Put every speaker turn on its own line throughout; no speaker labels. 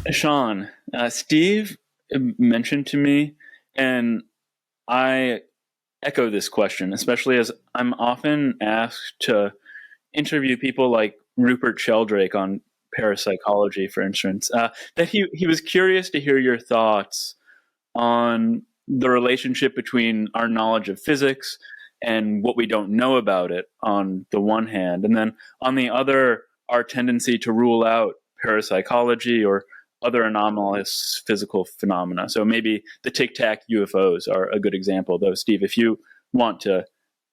Sean, Steve mentioned to me, and I echo this question, especially as I'm often asked to interview people like Rupert Sheldrake on parapsychology, for instance, that he was curious to hear your thoughts on the relationship between our knowledge of physics and what we don't know about it on the one hand, and then on the other, our tendency to rule out parapsychology or other anomalous physical phenomena. So maybe the Tic Tac UFOs are a good example, though. Steve, if you want to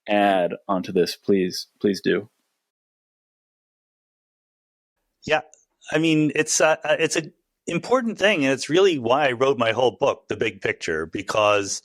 add onto this, please do.
Yeah, I mean, it's an important thing, and it's really why I wrote my whole book, The Big Picture, because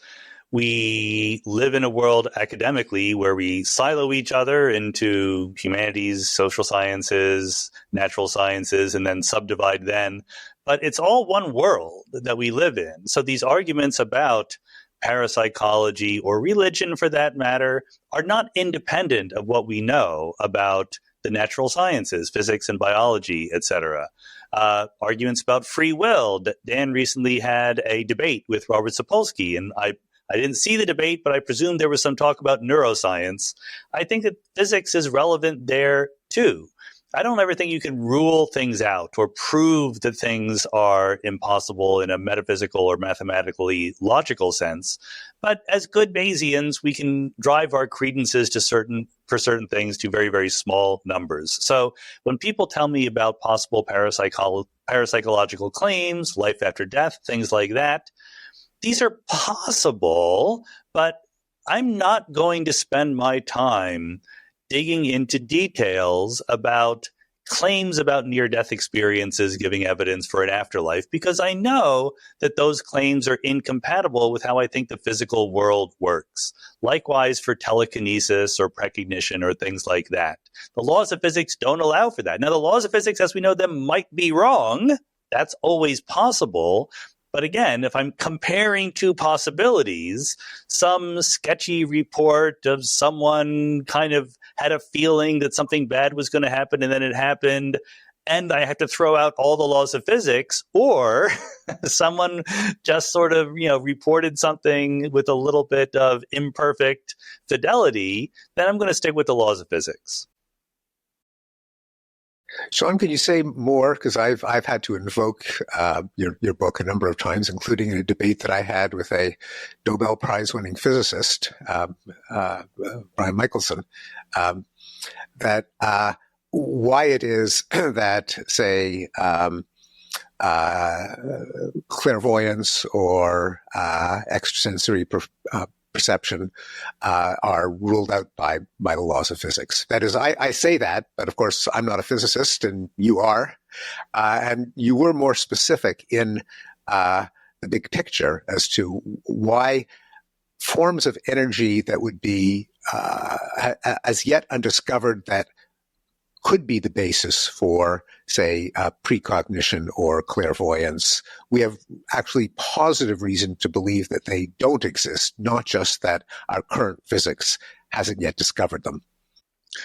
we live in a world academically where we silo each other into humanities, social sciences, natural sciences, and then subdivide then. But it's all one world that we live in. So these arguments about parapsychology or religion, for that matter, are not independent of what we know about the natural sciences, physics and biology, etc. Arguments about free will. Dan recently had a debate with Robert Sapolsky, and I didn't see the debate, but I presume there was some talk about neuroscience. I think that physics is relevant there too. I don't ever think you can rule things out or prove that things are impossible in a metaphysical or mathematically logical sense. But as good Bayesians, we can drive our credences to for certain things to very, very small numbers. So when people tell me about possible parapsychological claims, life after death, things like that, these are possible, but I'm not going to spend my time digging into details about claims about near-death experiences giving evidence for an afterlife, because I know that those claims are incompatible with how I think the physical world works. Likewise for telekinesis or precognition or things like that. The laws of physics don't allow for that. Now, the laws of physics, as we know them, might be wrong. That's always possible. But again, if I'm comparing two possibilities, some sketchy report of someone kind of had a feeling that something bad was going to happen and then it happened, and I have to throw out all the laws of physics, or someone just sort of, reported something with a little bit of imperfect fidelity, then I'm going to stick with the laws of physics.
Sean, can you say more? Because I've had to invoke your book a number of times, including in a debate that I had with a Nobel Prize-winning physicist, Brian Michelson, that why it is that, say, clairvoyance or extrasensory perception are ruled out by the laws of physics. That is, I say that, but of course I'm not a physicist and you are. And you were more specific in the big picture as to why forms of energy that would be as yet undiscovered that could be the basis for, say, precognition or clairvoyance. We have actually positive reason to believe that they don't exist, not just that our current physics hasn't yet discovered them.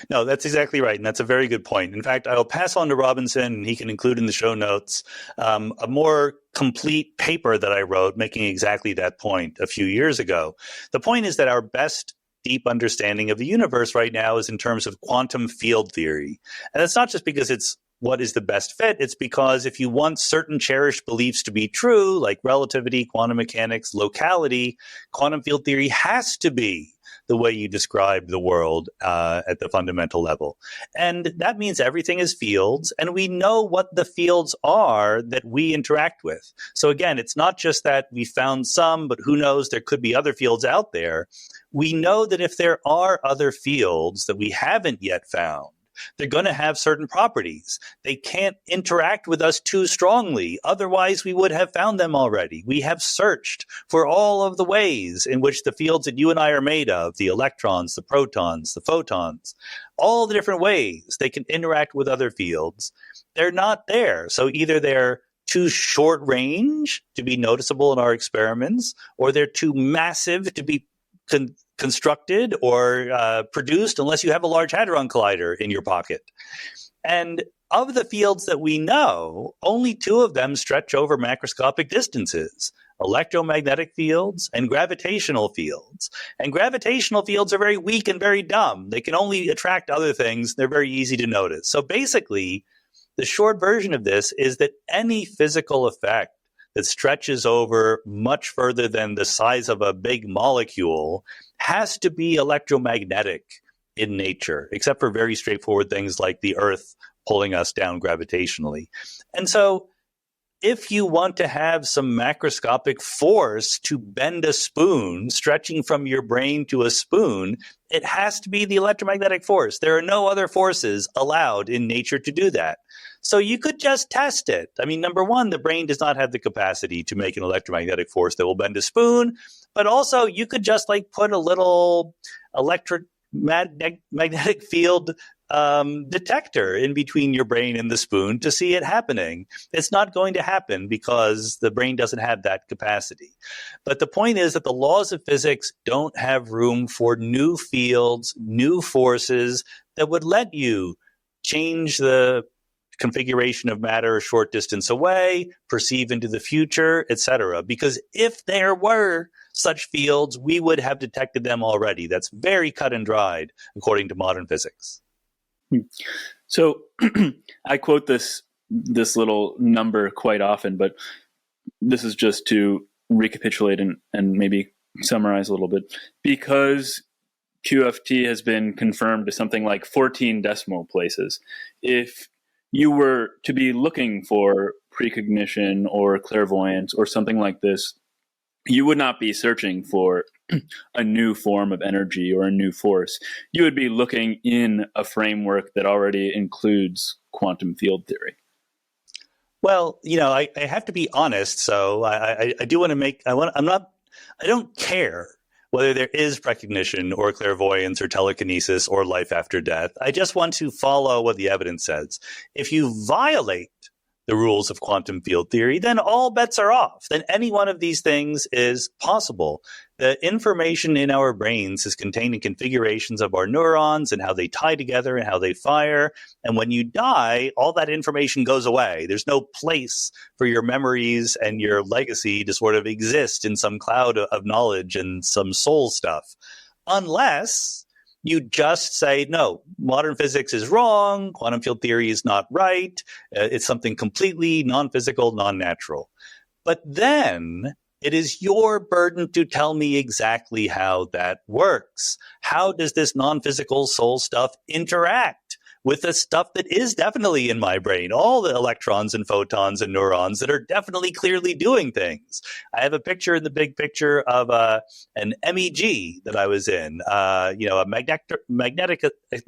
No, that's exactly right. And that's a very good point. In fact, I'll pass on to Robinson, and he can include in the show notes a more complete paper that I wrote making exactly that point a few years ago. The point is that our best deep understanding of the universe right now is in terms of quantum field theory. And it's not just because it's what is the best fit. It's because if you want certain cherished beliefs to be true, like relativity, quantum mechanics, locality, quantum field theory has to be the way you describe the world at the fundamental level. And that means everything is fields, and we know what the fields are that we interact with. So again, it's not just that we found some, but who knows, there could be other fields out there. We know that if there are other fields that we haven't yet found, they're going to have certain properties. They can't interact with us too strongly. Otherwise, we would have found them already. We have searched for all of the ways in which the fields that you and I are made of, the electrons, the protons, the photons, all the different ways they can interact with other fields. They're not there. So either they're too short range to be noticeable in our experiments, or they're too massive to be constructed or produced unless you have a Large Hadron Collider in your pocket. And of the fields that we know, only two of them stretch over macroscopic distances: electromagnetic fields and gravitational fields. And gravitational fields are very weak and very dumb. They can only attract other things. They're very easy to notice. So basically, the short version of this is that any physical effect that stretches over much further than the size of a big molecule has to be electromagnetic in nature, except for very straightforward things like the Earth pulling us down gravitationally. And so if you want to have some macroscopic force to bend a spoon stretching from your brain to a spoon, it has to be the electromagnetic force. There are no other forces allowed in nature to do that. So you could just test it. I mean, number one, the brain does not have the capacity to make an electromagnetic force that will bend a spoon, but also you could just like put a little electromagnetic field detector in between your brain and the spoon to see it happening. It's not going to happen because the brain doesn't have that capacity. But the point is that the laws of physics don't have room for new fields, new forces that would let you change the configuration of matter a short distance away, perceive into the future, etc. Because if there were such fields, we would have detected them already. That's very cut and dried, according to modern physics.
So I quote this little number quite often, but this is just to recapitulate and maybe summarize a little bit. Because QFT has been confirmed to something like 14 decimal places, if you were to be looking for precognition or clairvoyance or something like this, you would not be searching for a new form of energy or a new force. You would be looking in a framework that already includes quantum field theory.
Well, I have to be honest. So I do want to make, I don't care whether there is precognition or clairvoyance or telekinesis or life after death. I just want to follow what the evidence says. If you violate the rules of quantum field theory, then all bets are off. Then any one of these things is possible. The information in our brains is contained in configurations of our neurons and how they tie together and how they fire. And when you die, all that information goes away. There's no place for your memories and your legacy to sort of exist in some cloud of knowledge and some soul stuff. Unless you just say, no, modern physics is wrong, quantum field theory is not right, it's something completely non-physical, non-natural. But then it is your burden to tell me exactly how that works. How does this non-physical soul stuff interact with the stuff that is definitely in my brain, all the electrons and photons and neurons that are definitely clearly doing things? I have a picture in the big picture of an MEG that I was in, a magnetic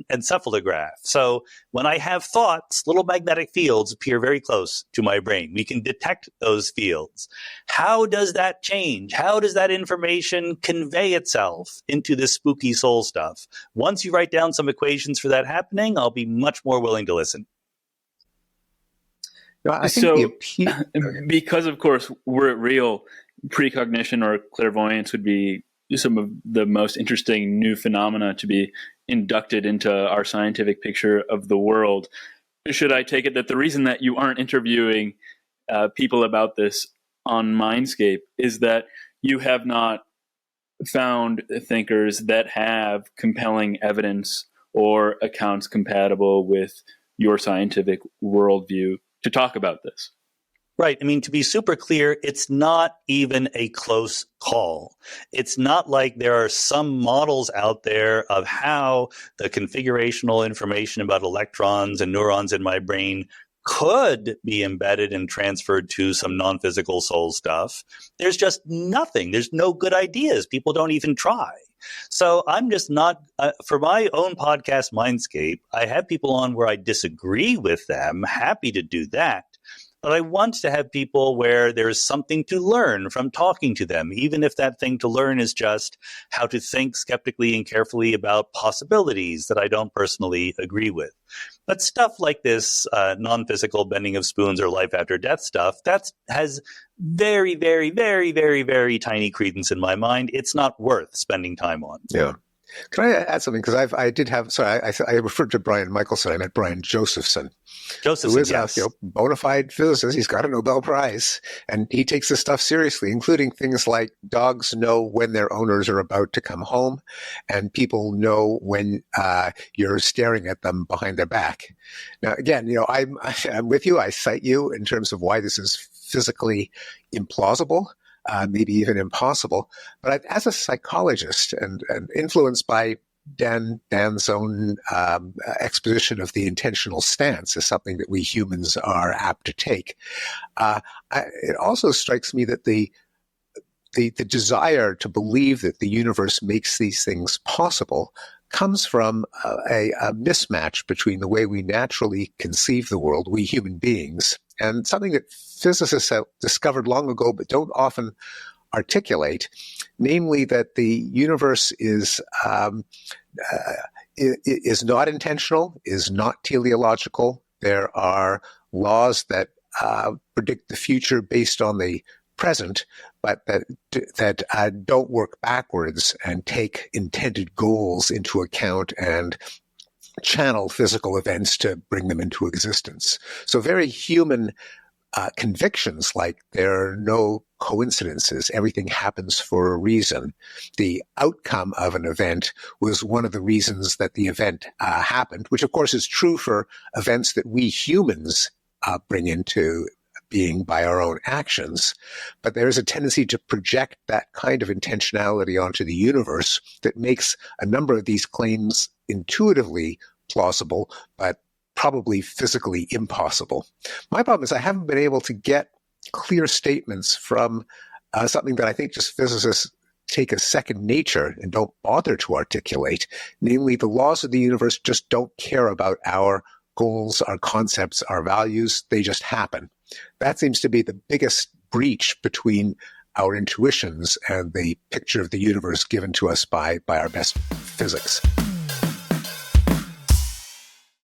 encephalograph. So when I have thoughts, little magnetic fields appear very close to my brain. We can detect those fields. How does that change? How does that information convey itself into this spooky soul stuff? Once you write down some equations for that happening, I'll be much more willing to listen.
I think
because of course, were it real, precognition or clairvoyance would be some of the most interesting new phenomena to be inducted into our scientific picture of the world. Should I take it that the reason that you aren't interviewing people about this on Mindscape is that you have not found thinkers that have compelling evidence or accounts compatible with your scientific worldview to talk about this?
Right. I mean, to be super clear, it's not even a close call. It's not like there are some models out there of how the configurational information about electrons and neurons in my brain could be embedded and transferred to some non-physical soul stuff. There's just nothing. There's no good ideas. People don't even try. So I'm just not, for my own podcast, Mindscape, I have people on where I disagree with them, happy to do that. But I want to have people where there's something to learn from talking to them, even if that thing to learn is just how to think skeptically and carefully about possibilities that I don't personally agree with. But stuff like this non-physical bending of spoons or life after death stuff, that has very, very, very, very, very tiny credence in my mind. It's not worth spending time on.
Yeah. Can I add something? Because I referred to Brian Michelson. I meant Brian Josephson. Who is
yes.
a bona fide physicist. He's got a Nobel Prize, and he takes this stuff seriously, including things like dogs know when their owners are about to come home, and people know when you're staring at them behind their back. Now, again, I'm with you. I cite you in terms of why this is physically implausible. Maybe even impossible. But as a psychologist and influenced by Dan's own exposition of the intentional stance as something that we humans are apt to take, it also strikes me that the desire to believe that the universe makes these things possible comes from a mismatch between the way we naturally conceive the world, we human beings, and something that physicists have discovered long ago but don't often articulate, namely that the universe is not intentional, is not teleological. There are laws that predict the future based on the present, but that don't work backwards and take intended goals into account and channel physical events to bring them into existence. So very human convictions like there are no coincidences, everything happens for a reason. The outcome of an event was one of the reasons that the event happened, which of course is true for events that we humans bring into being by our own actions. But there is a tendency to project that kind of intentionality onto the universe that makes a number of these claims intuitively plausible, but probably physically impossible. My problem is I haven't been able to get clear statements from something that I think just physicists take as second nature and don't bother to articulate, namely the laws of the universe just don't care about our goals, our concepts, our values. They just happen. That seems to be the biggest breach between our intuitions and the picture of the universe given to us by our best physics.